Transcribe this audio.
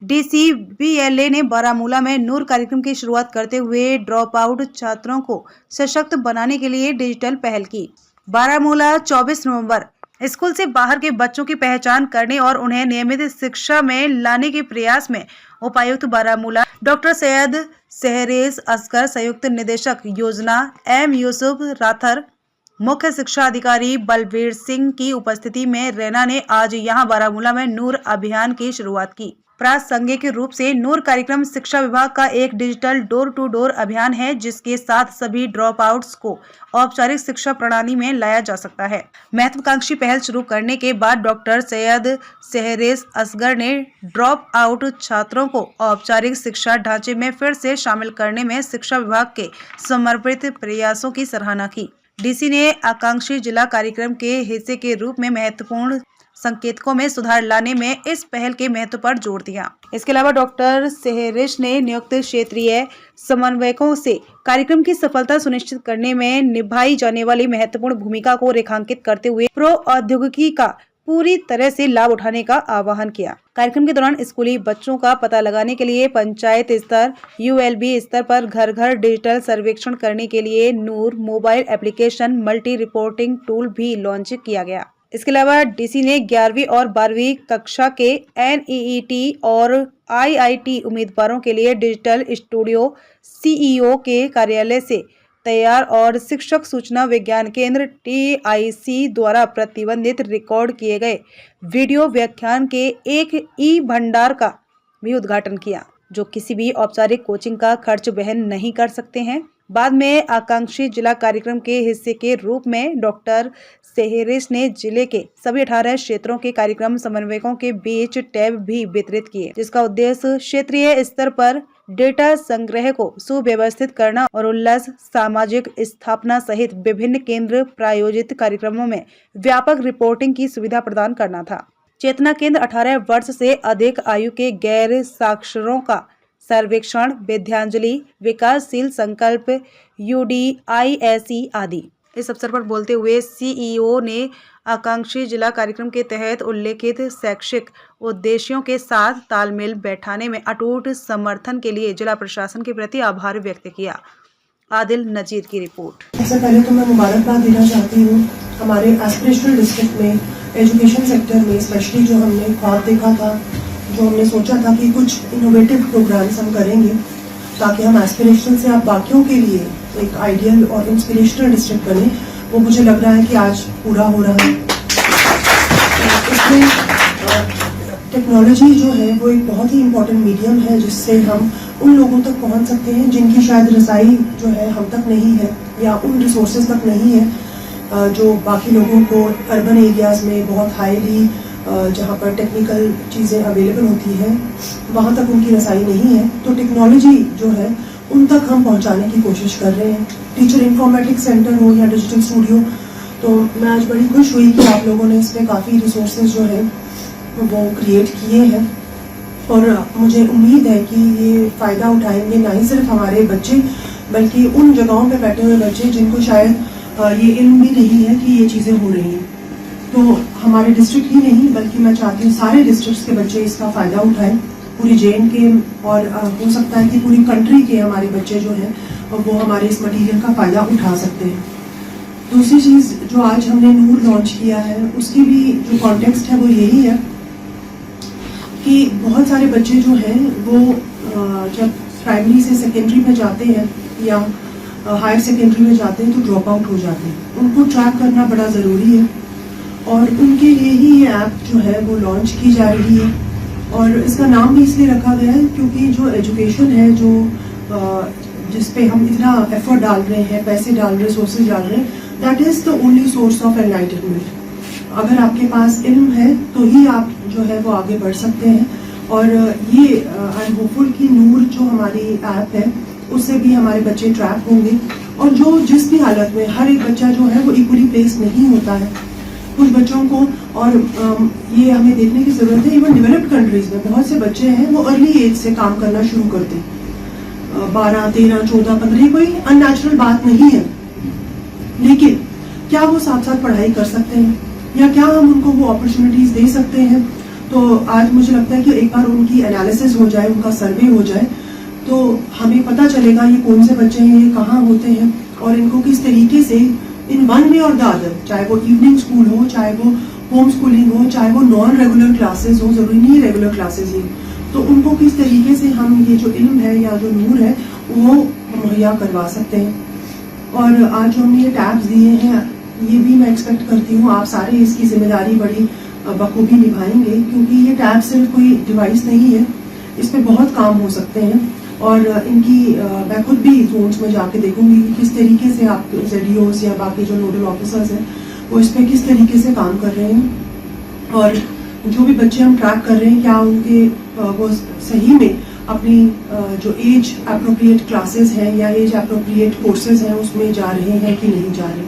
DCBLA ने बारामूला में नूर कार्यक्रम की शुरुआत करते हुए ड्रॉप आउट छात्रों को सशक्त बनाने के लिए डिजिटल पहल की। बारामूला 24 नवंबर स्कूल से बाहर के बच्चों की पहचान करने और उन्हें नियमित शिक्षा में लाने के प्रयास में उपायुक्त बारामूला डॉक्टर सैयद सहरेश असगर, संयुक्त निदेशक योजना M यूसुफ राथर, मुख्य शिक्षा अधिकारी बलबीर सिंह की उपस्थिति में रैना ने आज यहां बारामूला में नूर अभियान की शुरुआत की। प्रासंगिक रूप से नूर कार्यक्रम शिक्षा विभाग का एक डिजिटल डोर टू डोर अभियान है, जिसके साथ सभी ड्रॉप आउट्स को औपचारिक शिक्षा प्रणाली में लाया जा सकता है। महत्वाकांक्षी पहल शुरू करने के बाद डॉक्टर सैयद सहरेश असगर ने ड्रॉप आउट छात्रों को औपचारिक शिक्षा ढांचे में फिर से शामिल करने में शिक्षा विभाग के समर्पित प्रयासों की सराहना की। डीसी ने आकांक्षी जिला कार्यक्रम के हिस्से के रूप में महत्वपूर्ण संकेतकों में सुधार लाने में इस पहल के महत्व पर जोर दिया। इसके अलावा डॉक्टर सहरेश ने नियुक्त क्षेत्रीय समन्वयकों से कार्यक्रम की सफलता सुनिश्चित करने में निभाई जाने वाली महत्वपूर्ण भूमिका को रेखांकित करते हुए प्रौद्योगिकी का पूरी तरह से लाभ उठाने का आह्वान किया। कार्यक्रम के दौरान स्कूली बच्चों का पता लगाने के लिए पंचायत स्तर ULB स्तर पर घर घर डिजिटल सर्वेक्षण करने के लिए Noor mobile application multi reporting tool भी लॉन्च किया गया। इसके अलावा डीसी ने 11वीं और 12वीं कक्षा के NEET और IIT उम्मीदवारों के लिए डिजिटल स्टूडियो CEO के कार्यालय से तैयार और शिक्षक सूचना विज्ञान केंद्र TIC द्वारा प्रतिबंधित रिकॉर्ड किए गए वीडियो व्याख्यान के एक भंडार का भी उद्घाटन किया, जो किसी भी औपचारिक कोचिंग का खर्च वहन नहीं कर सकते हैं। बाद में आकांक्षी जिला कार्यक्रम के हिस्से के रूप में डॉक्टर सहरेश ने जिले के सभी 18 क्षेत्रों के कार्यक्रम समन्वयकों के बीच टैब भी वितरित किए, जिसका उद्देश्य क्षेत्रीय स्तर पर डेटा संग्रह को सुव्यवस्थित करना और उल्लास सामाजिक स्थापना सहित विभिन्न केंद्र प्रायोजित कार्यक्रमों में व्यापक रिपोर्टिंग की सुविधा प्रदान करना था। चेतना केंद्र 18 वर्ष से अधिक आयु के गैर साक्षरों का सर्वेक्षण, विद्यांजलि, विकासशील संकल्प, UDISE आदि। इस अवसर पर बोलते हुए CEO ने आकांक्षी जिला कार्यक्रम के तहत उल्लेखित शैक्षिक उद्देश्यों के साथ तालमेल बैठाने में अटूट समर्थन के लिए जिला प्रशासन के प्रति आभार व्यक्त किया। आदिल नजीर की रिपोर्ट। सबसे पहले तो मैं मुबारकबाद देना चाहती हूँ हमारे एस्पिरेशनल डिस्ट्रिक्ट में एजुकेशन सेक्टर में, स्पेशली जो हमने ख्वाब देखा था, जो हमने सोचा था कि कुछ इनोवेटिव प्रोग्राम्स हम करेंगे ताकि हम एस्पिरेशनल से आप बाकियों के लिए एक आइडियल और इंस्पिरेशनल डिस्ट्रिक्ट बने, वो मुझे लग रहा है कि आज पूरा हो रहा है। इसमें टेक्नोलॉजी जो है वो एक बहुत ही इम्पोर्टेंट मीडियम है, जिससे हम उन लोगों तक पहुंच सकते हैं जिनकी शायद रसाई जो है हम तक नहीं है या उन रिसोर्सेज तक नहीं है जो बाकी लोगों को अर्बन एरियाज में बहुत हाईली जहाँ पर टेक्निकल चीज़ें अवेलेबल होती हैं वहाँ तक उनकी रसाई नहीं है। तो टेक्नोलॉजी जो है उन तक हम पहुँचाने की कोशिश कर रहे हैं। टीचर इंफॉर्मेटिक्स सेंटर हो या डिजिटल स्टूडियो, तो मैं आज बड़ी खुश हुई कि आप लोगों ने इसमें काफ़ी रिसोर्सेज जो है वो क्रिएट किए हैं और मुझे उम्मीद है कि ये फ़ायदा उठाएंगे ना ही सिर्फ हमारे बच्चे, बल्कि उन जगहों पे बैठे हुए बच्चे जिनको शायद ये इल्म भी नहीं है कि ये चीज़ें हो रही हैं। तो हमारे डिस्ट्रिक्ट ही नहीं बल्कि मैं चाहती हूँ सारे डिस्ट्रिक्ट्स के बच्चे इसका फ़ायदा उठाएं, पूरी JNK और हो सकता है कि पूरी कंट्री के हमारे बच्चे जो हैं वो हमारे इस मटेरियल का फ़ायदा उठा सकते हैं। दूसरी चीज़ जो आज हमने नूर लॉन्च किया है उसकी भी जो कॉन्टेक्स्ट है वो यही है कि बहुत सारे बच्चे जो हैं वो जब प्राइमरी से सेकेंडरी में जाते हैं या हायर सेकेंडरी में जाते हैं तो ड्रॉप आउट हो जाते हैं। उनको ट्रैक करना बड़ा ज़रूरी है और उनके लिए ही ये ऐप जो है वो लॉन्च की जा रही है और इसका नाम भी इसलिए रखा गया है क्योंकि जो एजुकेशन है, जो जिस पे हम इतना एफर्ट डाल रहे हैं, पैसे डाल रहे हैं, रिसोर्सेज डाल रहे हैं, that is the only source of enlightenment. अगर आपके पास इल्म है तो ही आप जो है वो आगे बढ़ सकते हैं और ये आई एम होपफुल कि नूर जो हमारी ऐप है उससे भी हमारे बच्चे ट्रैक होंगे और जो जिस भी हालत में हर एक बच्चा जो है वो इक्वली प्लेस नहीं होता है। कुछ बच्चों को और ये हमें देखने की जरूरत है, इवन डेवलप्ड कंट्रीज में बहुत से बच्चे हैं वो अर्ली एज से काम करना शुरू करते हैं, 12, 13, 14, 15, कोई अननेचुरल बात नहीं है, लेकिन क्या वो साथ साथ पढ़ाई कर सकते हैं या क्या हम उनको वो अपॉर्चुनिटीज दे सकते हैं तो आज मुझे लगता है कि एक बार उनकी एनालिसिस हो जाए, उनका सर्वे हो जाए, तो हमें पता चलेगा ये कौन से बच्चे हैं, ये कहाँ होते हैं और इनको किस तरीके से इन वन वे और द अदर, चाहे वो इवनिंग स्कूल हो, चाहे वो होम स्कूलिंग हो, चाहे वो नॉन रेगुलर क्लासेस हो, जरूरी नहीं रेगुलर क्लासेस ही, तो उनको किस तरीके से हम ये जो इल्म है या जो नूर है वो मुहैया करवा सकते हैं। और आज जो हमने ये टैब्स दिए हैं, ये भी मैं एक्सपेक्ट करती हूँ आप सारे इसकी जिम्मेदारी बड़ी बखूबी निभाएंगे, क्योंकि ये टैब सिर्फ कोई डिवाइस नहीं है, इस पे बहुत काम हो सकते हैं। और इनकी मैं खुद भी जोन्स में जाके देखूंगी कि किस तरीके से आप ZEOs या बाकी जो नोडल ऑफिसर्स हैं वो इस पे किस तरीके से काम कर रहे हैं, और जो भी बच्चे हम ट्रैक कर रहे हैं क्या उनके वो सही में अपनी जो एज अप्रोप्रिएट क्लासेस हैं या एज अप्रोप्रिएट कोर्सेज हैं उसमें जा रहे हैं कि नहीं जा रहे।